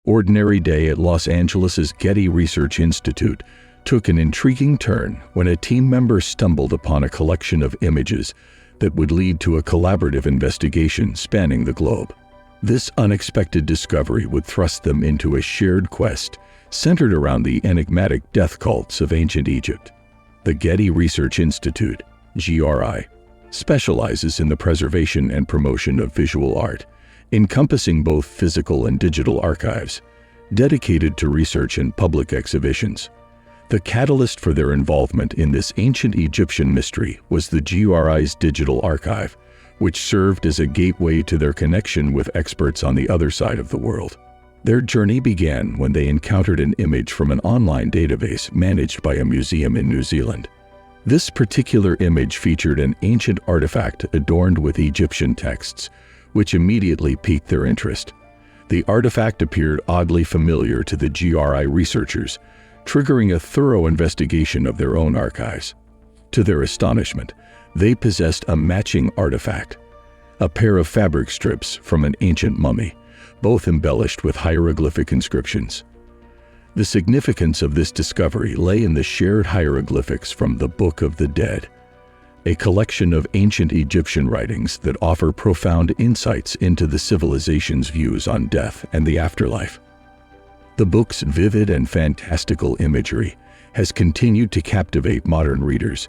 ordinary day at Los Angeles' Getty Research Institute took an intriguing turn when a team member stumbled upon a collection of images that would lead to a collaborative investigation spanning the globe. This unexpected discovery would thrust them into a shared quest centered around the enigmatic death cults of ancient Egypt. The Getty Research Institute, GRI, specializes in the preservation and promotion of visual art, encompassing both physical and digital archives, dedicated to research and public exhibitions. The catalyst for their involvement in this ancient Egyptian mystery was the GRI's digital archive, which served as a gateway to their connection with experts on the other side of the world. Their journey began when they encountered an image from an online database managed by a museum in New Zealand. This particular image featured an ancient artifact adorned with Egyptian texts, which immediately piqued their interest. The artifact appeared oddly familiar to the GRI researchers, triggering a thorough investigation of their own archives. To their astonishment, they possessed a matching artifact, a pair of fabric strips from an ancient mummy, both embellished with hieroglyphic inscriptions. The significance of this discovery lay in the shared hieroglyphics from the Book of the Dead, a collection of ancient Egyptian writings that offer profound insights into the civilization's views on death and the afterlife. The book's vivid and fantastical imagery has continued to captivate modern readers,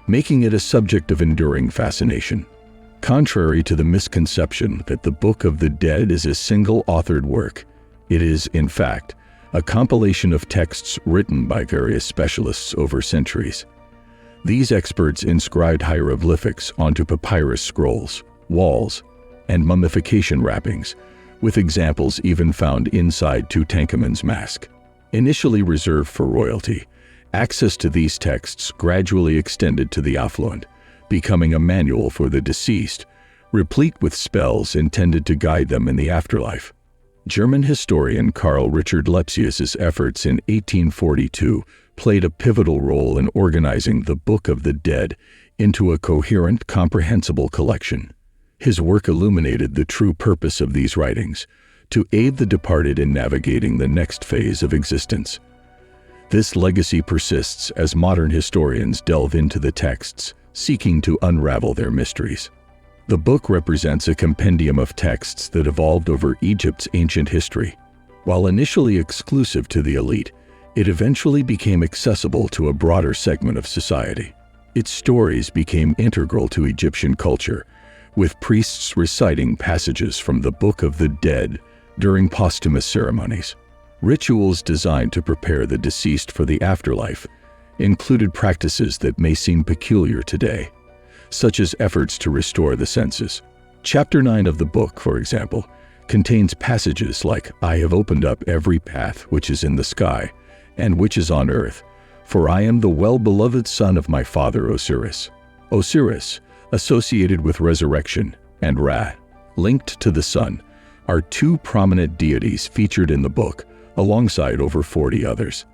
making it a subject of enduring fascination. Contrary to the misconception that the Book of the Dead is a single-authored work, it is, in fact, a compilation of texts written by various specialists over centuries. These experts inscribed hieroglyphics onto papyrus scrolls, walls, and mummification wrappings, with examples even found inside Tutankhamun's mask. Initially reserved for royalty, access to these texts gradually extended to the affluent, becoming a manual for the deceased, replete with spells intended to guide them in the afterlife. German historian Karl Richard Lepsius's efforts in 1842 played a pivotal role in organizing the Book of the Dead into a coherent, comprehensible collection. His work illuminated the true purpose of these writings, to aid the departed in navigating the next phase of existence. This legacy persists as modern historians delve into the texts, seeking to unravel their mysteries. The book represents a compendium of texts that evolved over Egypt's ancient history. While initially exclusive to the elite, it eventually became accessible to a broader segment of society. Its stories became integral to Egyptian culture, with priests reciting passages from the Book of the Dead during posthumous ceremonies. Rituals designed to prepare the deceased for the afterlife included practices that may seem peculiar today, such as efforts to restore the senses. Chapter 9 of the book, for example, contains passages like, "I have opened up every path which is in the sky and which is on earth, for I am the well-beloved son of my father Osiris." Osiris, associated with resurrection, and Ra, linked to the sun, are two prominent deities featured in the book, alongside over 40 others.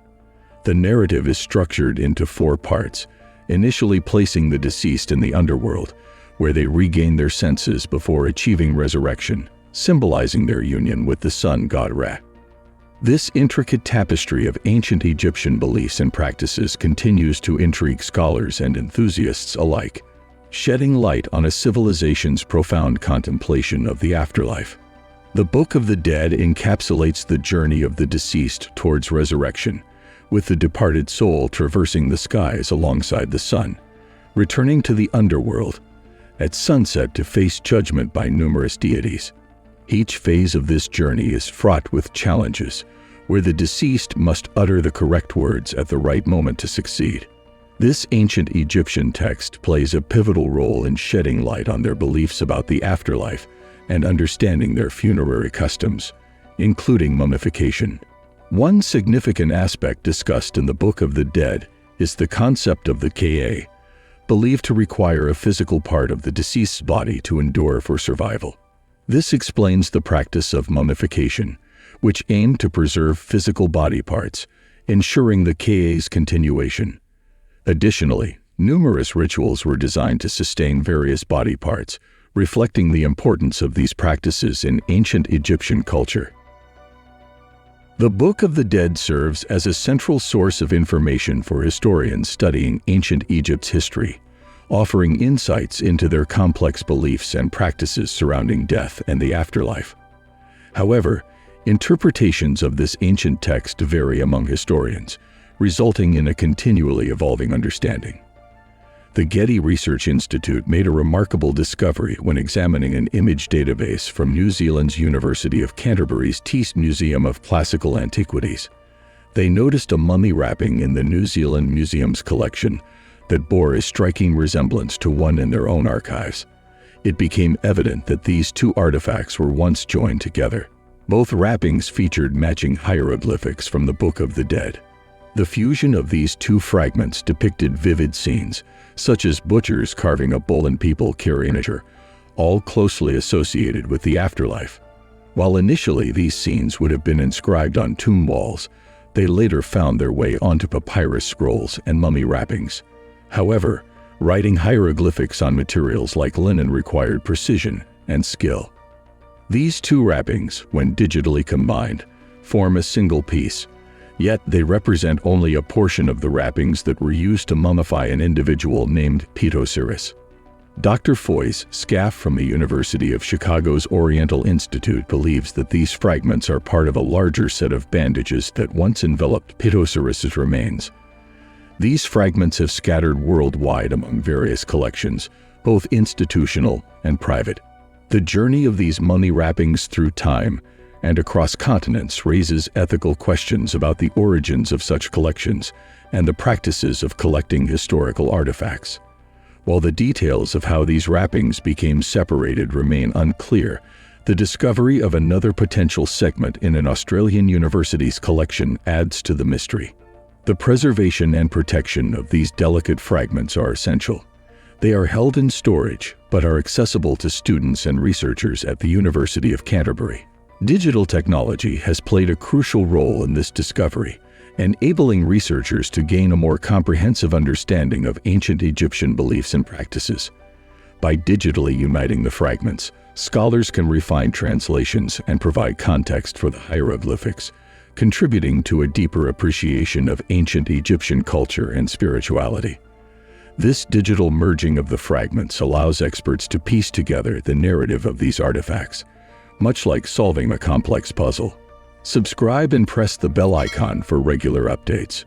The narrative is structured into 4 parts, initially placing the deceased in the underworld, where they regain their senses before achieving resurrection, symbolizing their union with the sun god Ra. This intricate tapestry of ancient Egyptian beliefs and practices continues to intrigue scholars and enthusiasts alike, shedding light on a civilization's profound contemplation of the afterlife. The Book of the Dead encapsulates the journey of the deceased towards resurrection, with the departed soul traversing the skies alongside the sun, returning to the underworld at sunset to face judgment by numerous deities. Each phase of this journey is fraught with challenges, where the deceased must utter the correct words at the right moment to succeed. This ancient Egyptian text plays a pivotal role in shedding light on their beliefs about the afterlife and understanding their funerary customs, including mummification. One significant aspect discussed in the Book of the Dead is the concept of the Ka, believed to require a physical part of the deceased's body to endure for survival. This explains the practice of mummification, which aimed to preserve physical body parts, ensuring the Ka's continuation. Additionally, numerous rituals were designed to sustain various body parts, reflecting the importance of these practices in ancient Egyptian culture. The Book of the Dead serves as a central source of information for historians studying ancient Egypt's history, offering insights into their complex beliefs and practices surrounding death and the afterlife. However, interpretations of this ancient text vary among historians, resulting in a continually evolving understanding. The Getty Research Institute made a remarkable discovery when examining an image database from New Zealand's University of Canterbury's Teest Museum of Classical Antiquities. They noticed a mummy wrapping in the New Zealand Museum's collection that bore a striking resemblance to one in their own archives. It became evident that these two artifacts were once joined together. Both wrappings featured matching hieroglyphics from the Book of the Dead. The fusion of these two fragments depicted vivid scenes, such as butchers carving a bull and people carrying a bier, all closely associated with the afterlife. While initially these scenes would have been inscribed on tomb walls, they later found their way onto papyrus scrolls and mummy wrappings. However, writing hieroglyphics on materials like linen required precision and skill. These two wrappings, when digitally combined, form a single piece, yet they represent only a portion of the wrappings that were used to mummify an individual named Petoceres. Dr. Foyce Scaff from the University of Chicago's Oriental Institute believes that these fragments are part of a larger set of bandages that once enveloped Petoceres' remains. These fragments have scattered worldwide among various collections, both institutional and private. The journey of these mummy wrappings through time and across continents raises ethical questions about the origins of such collections and the practices of collecting historical artifacts. While the details of how these wrappings became separated remain unclear, the discovery of another potential segment in an Australian university's collection adds to the mystery. The preservation and protection of these delicate fragments are essential. They are held in storage, but are accessible to students and researchers at the University of Canterbury. Digital technology has played a crucial role in this discovery, enabling researchers to gain a more comprehensive understanding of ancient Egyptian beliefs and practices. By digitally uniting the fragments, scholars can refine translations and provide context for the hieroglyphics, contributing to a deeper appreciation of ancient Egyptian culture and spirituality. This digital merging of the fragments allows experts to piece together the narrative of these artifacts, much like solving a complex puzzle. Subscribe and press the bell icon for regular updates.